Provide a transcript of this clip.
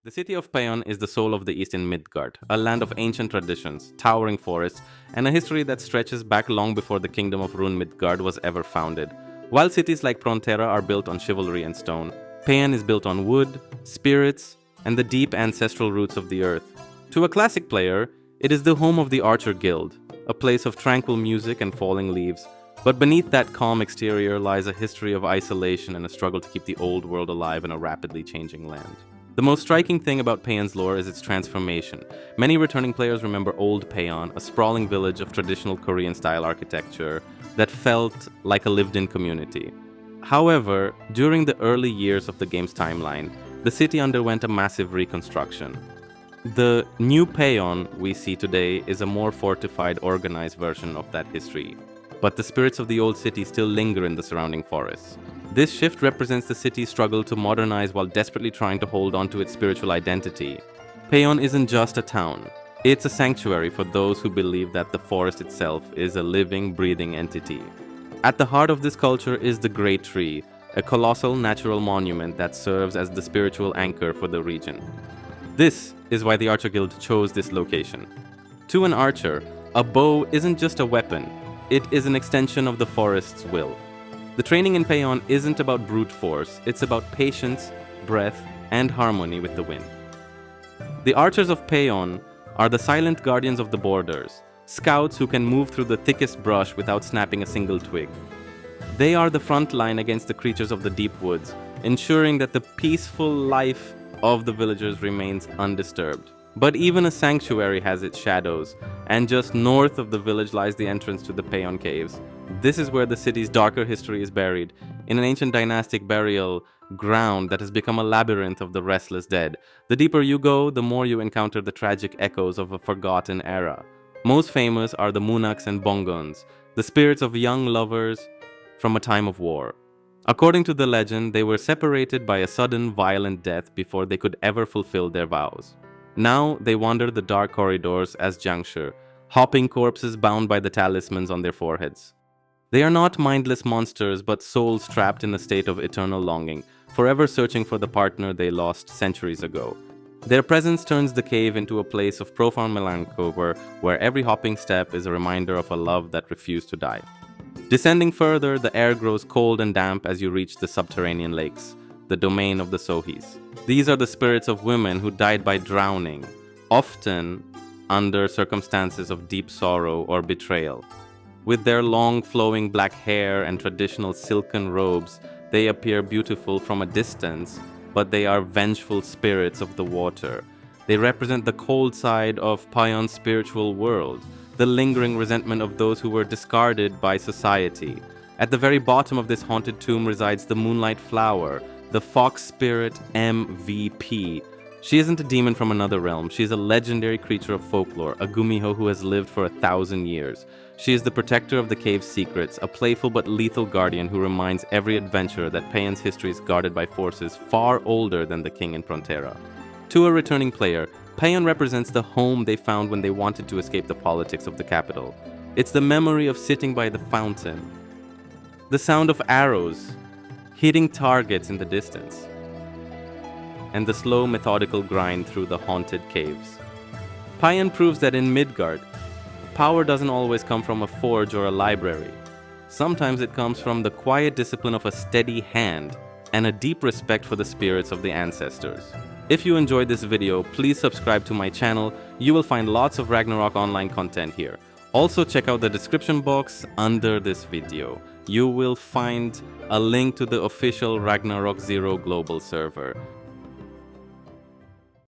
The city of Payon is the soul of the East in Midgard, a land of ancient traditions, towering forests, and a history that stretches back long before the kingdom of Rune Midgard was ever founded. While cities like Frontera are built on chivalry and stone, Payon is built on wood, spirits, and the deep ancestral roots of the earth. To a classic player, it is the home of the Archer Guild, a place of tranquil music and falling leaves. But beneath that calm exterior lies a history of isolation and a struggle to keep the old world alive in a rapidly changing land. The most striking thing about Payon's lore is its transformation. Many returning players remember Old Payon, a sprawling village of traditional Korean-style architecture that felt like a lived-in community. However, during the early years of the game's timeline, the city underwent a massive reconstruction. The new Payon we see today is a more fortified, organized version of that history, but the spirits of the old city still linger in the surrounding forests. This shift represents the city's struggle to modernize while desperately trying to hold on to its spiritual identity. Payon isn't just a town. It's a sanctuary for those who believe that the forest itself is a living, breathing entity. At the heart of this culture is the Great Tree, a colossal natural monument that serves as the spiritual anchor for the region. This is why the Archer Guild chose this location. To an archer, a bow isn't just a weapon, it is an extension of the forest's will. The training in Payon isn't about brute force, it's about patience, breath, and harmony with the wind. The archers of Payon are the silent guardians of the borders, scouts who can move through the thickest brush without snapping a single twig. They are the front line against the creatures of the deep woods, ensuring that the peaceful life of the villagers remains undisturbed. But even a sanctuary has its shadows, and just north of the village lies the entrance to the Pon Caves. This is where the city's darker history is buried, in an ancient dynastic burial ground that has become a labyrinth of the restless dead. The deeper you go, the more you encounter the tragic echoes of a forgotten era. Most famous are the Munachs and Bongons, the spirits of young lovers from a time of war. According to the legend, they were separated by a sudden, violent death before they could ever fulfill their vows. Now they wander the dark corridors as Jiangshi, hopping corpses bound by the talismans on their foreheads. They are not mindless monsters, but souls trapped in a state of eternal longing, forever searching for the partner they lost centuries ago. Their presence turns the cave into a place of profound melancholy, where every hopping step is a reminder of a love that refused to die. Descending further, the air grows cold and damp as you reach the subterranean lakes, the domain of the Sohis. These are the spirits of women who died by drowning, often under circumstances of deep sorrow or betrayal. With their long flowing black hair and traditional silken robes, they appear beautiful from a distance, but they are vengeful spirits of the water. They represent the cold side of Payon's spiritual world, the lingering resentment of those who were discarded by society. At the very bottom of this haunted tomb resides the Moonlight Flower, the fox spirit MVP. She isn't a demon from another realm. She is a legendary creature of folklore, a gumiho who has lived for 1,000 years. She is the protector of the cave's secrets, a playful but lethal guardian who reminds every adventurer that Payon's history is guarded by forces far older than the king in Frontera. To a returning player, Payon represents the home they found when they wanted to escape the politics of the capital. It's the memory of sitting by the fountain, the sound of arrows hitting targets in the distance, and the slow, methodical grind through the haunted caves. Payon proves that in Midgard, power doesn't always come from a forge or a library. Sometimes it comes from the quiet discipline of a steady hand and a deep respect for the spirits of the ancestors. If you enjoyed this video, please subscribe to my channel. You will find lots of Ragnarok online content here. Also check out the description box under this video. You will find a link to the official Ragnarok Zero global server.